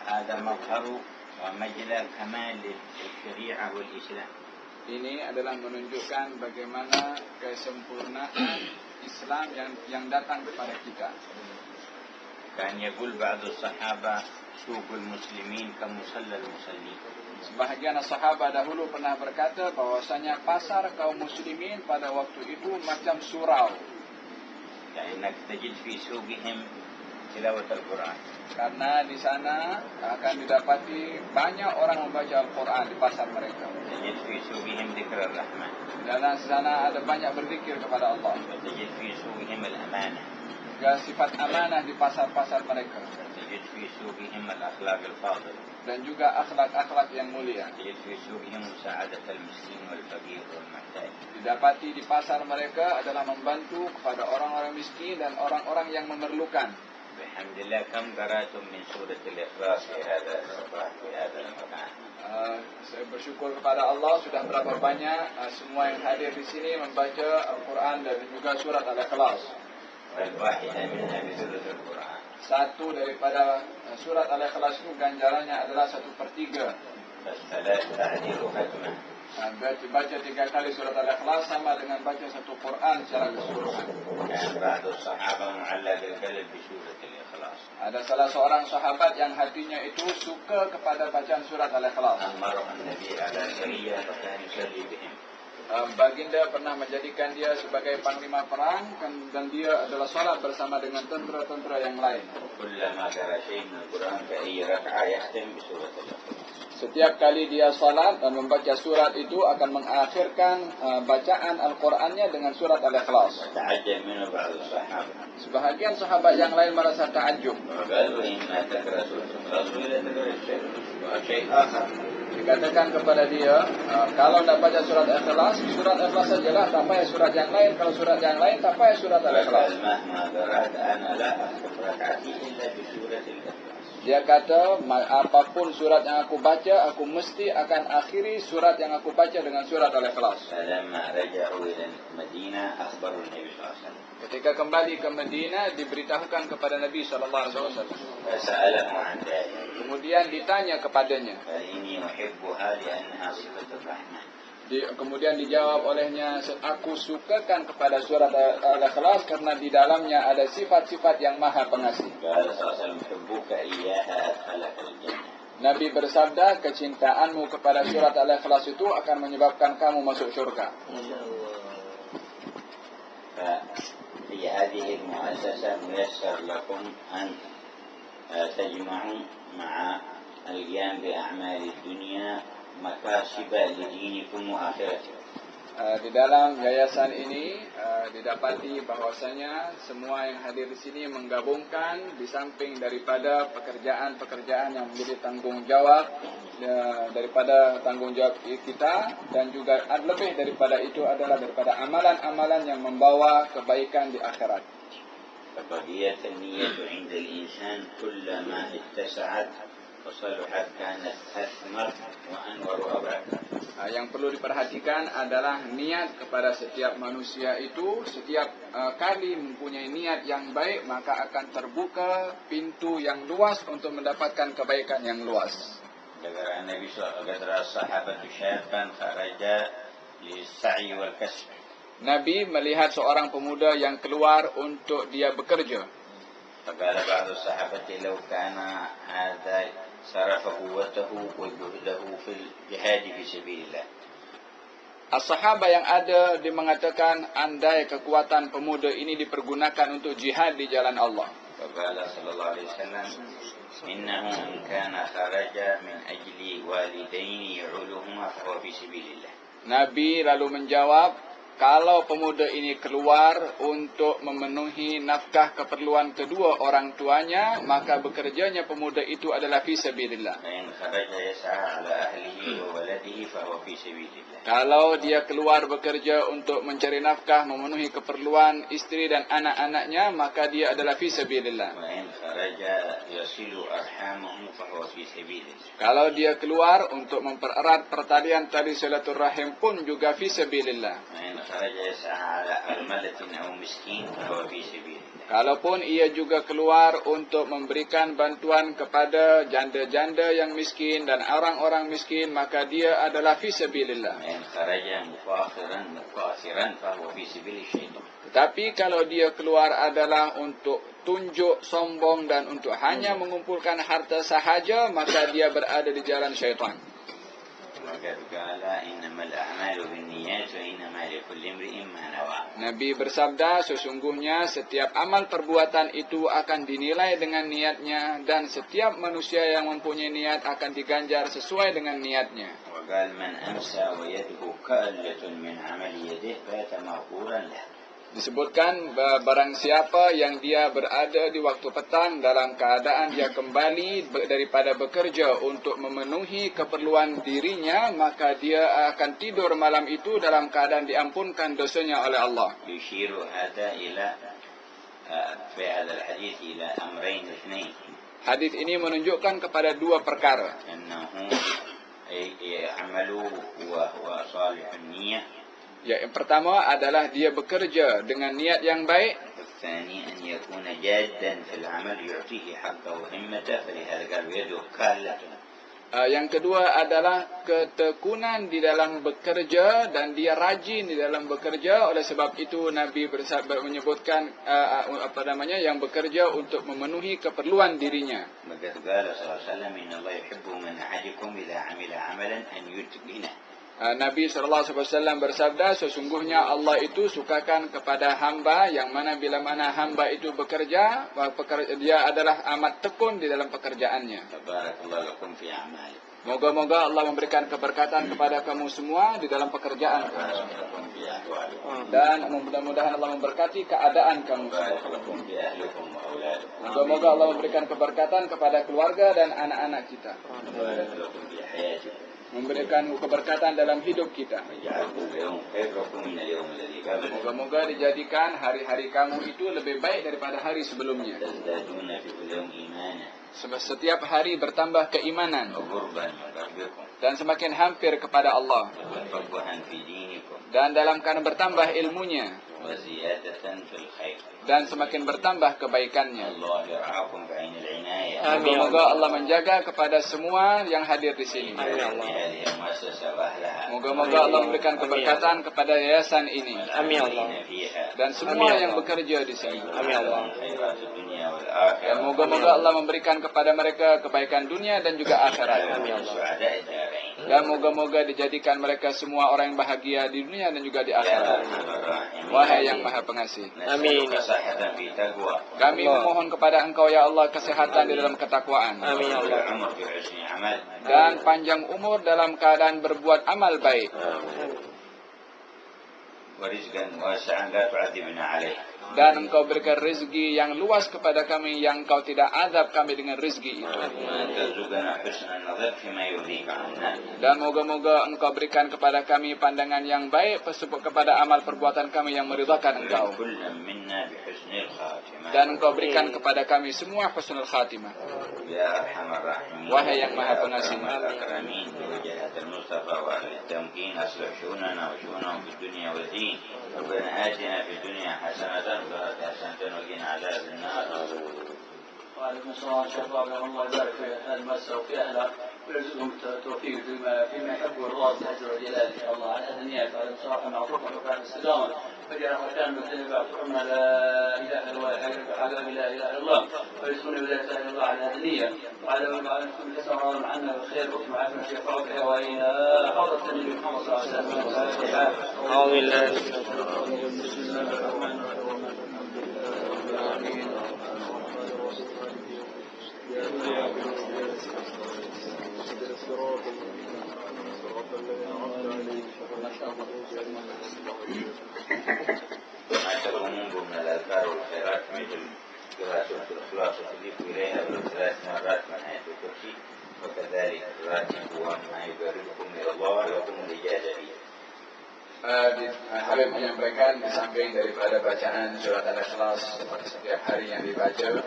هذا مظهر ومجلى كمال الشريعة والإسلام. Ini adalah menunjukkan bagaimana kesempurnaan Islam yang datang kepada kita. كان يقول بعض الصحابة سوق المسلمين كمصلى المصلين. Sebahagian sahabat dahulu pernah berkata bahwasanya pasar kaum muslimin pada waktu itu macam surau. لأنك تجد في سوقهم تلاوة القرآن. Karena di sana akan didapati banyak orang membaca Al-Quran di pasar mereka. تجد في سوقهم ذكر الرحمن. Dan di sana ada banyak berzikir kepada Allah. وتجد في سوقهم الأمانة. Juga sifat amanah di pasar-pasar mereka. تجد في سوقهم الأخلاق الفاضلة. Dan juga akhlak-akhlak yang mulia. تجد في سوقهم مساعدة المسكين والفقير والمحتاج. Didapati di pasar mereka adalah membantu kepada orang-orang miskin dan orang-orang yang memerlukan. بحمد الله كم قرأتم من سورة الإخلاص في هذا الصباح في هذا المكان؟ Saya bersyukur kepada Allah sudah berapa banyak semua yang hadir di sini membaca Al-Quran dan juga surat Al-Ikhlas. والواحدة منها بثلث القرآن. Satu daripada surat Al-Ikhlas itu ganjarannya adalah 1/3. فالثلاث تعديل ختمة. Baca 3 kali surat Al-Ikhlas sama dengan baca satu Quran secara keseluruhan. كان بعض الصحابة معلق القلب بسورة الإخلاص. Ada salah seorang sahabat yang hatinya itu suka kepada bacaan surat Al-Ikhlas. أمره النبي على سرية فكان يصلي بهم. Baginda pernah menjadikan dia sebagai panglima perang dan dia adalah salat bersama dengan tentera-tentera yang lain. كلما قرأ شيء من القرآن كأي ركعة يختم بسورة الإخلاص. Setiap kali dia salat dan membaca surat itu akan mengakhirkan bacaan Al-Qur'annya dengan surat Al-Ikhlas. تعجب منه بعض الصحابة. Sebahagian sahabat yang lain merasa takjub. وقالوا إما تقرأ سورة الإخلاص ولا تقرأ شيء آخر. Dikatakan kepada dia, kalau tidak baca surat Ikhlas, surat Ikhlas sajalah, tak payah surat yang lain. Kalau surat yang lain, tak payah surat Al-Ikhlas. مهما قرأت أنا لا أخطف ركعتي إلا بسورة الإخلاص. Dia kata, apapun surat yang aku baca, aku mesti akan akhiri surat yang aku baca dengan surat Al-Ikhlas. فلما رجعوا إلى المدينة أخبروا النبي صلى الله عليه وسلم. Ketika kembali ke Madinah, diberitahukan kepada Nabi SAW. فسأله عن ذلك. Kemudian ditanya kepadanya. فإني أحبها لأنها صفة الرحمن. Kemudian dijawab olehnya, aku sukakan kepada surat Al-Ikhlas karena di dalamnya ada sifat-sifat yang maha pengasih. قال صلى الله عليه وسلم حبك إياها أدخلك الجنة. Nabi bersabda, kecintaanmu kepada surat Al-Ikhlas itu akan menyebabkan kamu masuk surga. ففي هذه المؤسسة ميسر لكم أن تجمعوا مع القيام بأعمال الدنيا مكاسب لدينكم وآخرتكم. Di dalam yayasan ini didapati bahwasanya semua yang hadir di sini menggabungkan di samping daripada pekerjaan-pekerjaan yang menjadi tanggung jawab daripada tanggung jawab kita, dan juga lebih daripada itu adalah daripada amalan-amalan yang membawa kebaikan di akhirat. فبقيت النية عند الإنسان كلما اتسعت وصلحت كانت أثمر وأنور وأبرك. Yang perlu diperhatikan adalah niat kepada setiap manusia itu. Setiap kali mempunyai niat yang baik, maka akan terbuka pintu yang luas untuk mendapatkan kebaikan yang luas. ذكر النبي صلى الله عليه وسلم الصحابة شابا خرج للسعي والكسب. Nabi melihat seorang pemuda yang keluar untuk dia bekerja. فقال بعض الصحابة لو كان هذا صرف قوته وجهده في الجهاد في سبيل الله. As-sahabah yang ada dia mengatakan, andai kekuatan pemuda ini dipergunakan untuk jihad di jalan Allah. فقال صلى الله عليه وسلم إنه إن كان خرج من أجل والدين يعولهما فهو في سبيل الله. Nabi lalu menjawab, kalau pemuda ini keluar untuk memenuhi nafkah keperluan kedua orang tuanya, maka bekerjanya pemuda itu adalah fi sabilillah. فإن خرج يسعى على أهله وولده فهو في سبيل الله. Kalau dia keluar bekerja untuk mencari nafkah, memenuhi keperluan istri dan anak-anaknya, maka dia adalah fi sabilillah. وإن خرج يصل أرحامه فهو في سبيل الله. Kalau dia keluar untuk mempererat pertalian tali silaturahim pun juga fi sabilillah. وإن خرج يسعى على أرملة أو مسكين فهو في سبيل الله. Kalaupun ia juga keluar untuk memberikan bantuan kepada janda-janda yang miskin dan orang-orang miskin, maka dia adalah fi sabilillah. وإن خرج مفاخرا مقاصرا فهو في سبيل الشيطان. Tapi kalau dia keluar adalah untuk tunjuk sombong dan untuk hanya mengumpulkan harta sahaja, maka dia berada di jalan syaitan. وقد قال إنما الأعمال بالنيات وإنما لكل امرئ ما نوى. Nabi bersabda, sesungguhnya setiap amal perbuatan itu akan dinilai dengan niatnya, dan setiap manusia yang mempunyai niat akan diganjar sesuai dengan niatnya. وقال من أمسى ويده كالة من عمل يده فات مغفورا له. Disebutkan barang siapa yang dia berada di waktu petang dalam keadaan dia kembali daripada bekerja untuk memenuhi keperluan dirinya, maka dia akan tidur malam itu dalam keadaan diampunkan dosanya oleh Allah. يشير هذا إلى في هذا الحديث إلى أمرين اثنين. Hadis ini menunjukkan kepada dua perkara. أنه عمله وهو صالح النية. Yang pertama adalah dia bekerja dengan niat yang baik. الثاني أن يكون جادا في العمل يعطيه حقه وهمته فلهذا قال يده كالة. Yang kedua adalah ketekunan di dalam bekerja dan dia rajin di dalam bekerja. Oleh sebab itu Nabi menyebutkan yang bekerja untuk memenuhi keperluan dirinya. وقد قال صلى الله عليه وسلم إن الله يحب من أحدكم إذا عمل عملا أن يتقنه. Nabi SAW bersabda, sesungguhnya Allah itu sukakan kepada hamba yang mana bila mana hamba itu bekerja, dia adalah amat tekun di dalam pekerjaannya. Tabarakallahu lakum fi a'malikum. Moga-moga Allah memberikan keberkatan kepada kamu semua di dalam pekerjaan kamu. Dan mudah-mudahan Allah memberkati keadaan kamu semua. Moga-moga Allah memberikan keberkatan kepada keluarga dan anak-anak kita. Memberikan keberkatan dalam hidup kita. Moga-moga dijadikan hari-hari kamu itu lebih baik daripada hari sebelumnya. Setiap hari bertambah keimanan dan semakin hampir kepada Allah, dan dalam keadaan bertambah ilmunya dan semakin bertambah kebaikannya. Moga-moga Allah menjaga kepada semua yang hadir di sini. Moga-moga Allah memberikan keberkatan kepada yayasan ini. Dan semua yang bekerja di sini. Dan moga-moga Allah memberikan kepada mereka kebaikan dunia dan juga akhirat. Dan moga-moga dijadikan mereka semua orang yang bahagia di dunia dan juga di akhirat. Wahai yang Maha Pengasih. Amin. Kami memohon kepada Engkau ya Allah kesehatan di dalam ketakwaan. Amin ya Allah. Dan panjang umur dalam keadaan berbuat amal baik. Dan Engkau berikan rezeki yang luas kepada kami, yang Engkau tidak azab kami dengan rezeki itu. Dan moga-moga Engkau berikan kepada kami pandangan yang baik kepada amal perbuatan kami yang meridhakan Engkau. Dan Engkau berikan kepada kami semua husnul khatimah. Wahai yang Maha Pengasih. ربنا آتنا في الدنيا حسنة وفي الآخرة حسنة وقنا عذاب النار. وعليكم السلام ورحمة الله وبركاته. الله يبارك في أهل مصر وفي أهلها ويرزقهم التوفيق فيما يحب ويرضى عز وجل إن شاء الله. على هذا النيات وعلى الصراحة معروفة وكان استدامة فجعل مكان مثل بعضهم لا إله إلا الله حاجة لا إله إلا الله ويسكن بلا إله إلا الله على هذه النية وعلى كل حسن رمضان عنا بخير وكم عافنا في فرقها وإلى حضرة النبي محمد صلى الله عليه وسلم. أعوذ بالله. بسم الله الرحمن الرحيم. الأمور من الأذكار والخيرات مثل قراءة سورة الإخلاص وتضيف إليها ثلاث مرات من آية الكرسي وكذلك الراتب هو ما يقربكم إلى الله ويقوم الإجازة به. Habib menyampaikan di samping daripada bacaan surat Al-Ikhlas setiap hari yang dibaca,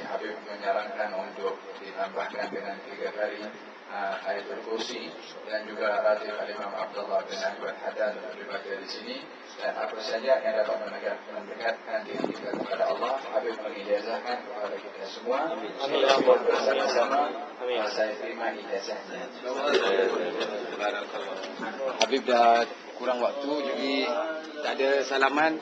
Habib menyarankan untuk ditambahkan dengan 3 kali ayatul kursi dan juga ratib Al-Imam Abdullah bin Ahmad Haddad untuk dibaca di sini, dan apa saja yang dapat mendekatkan diri kita kepada Allah. Habib mengijazahkan kepada kita semua. Bersama-sama saya terima ijazahnya. Habib dah kurang waktu, jadi tak ada salaman.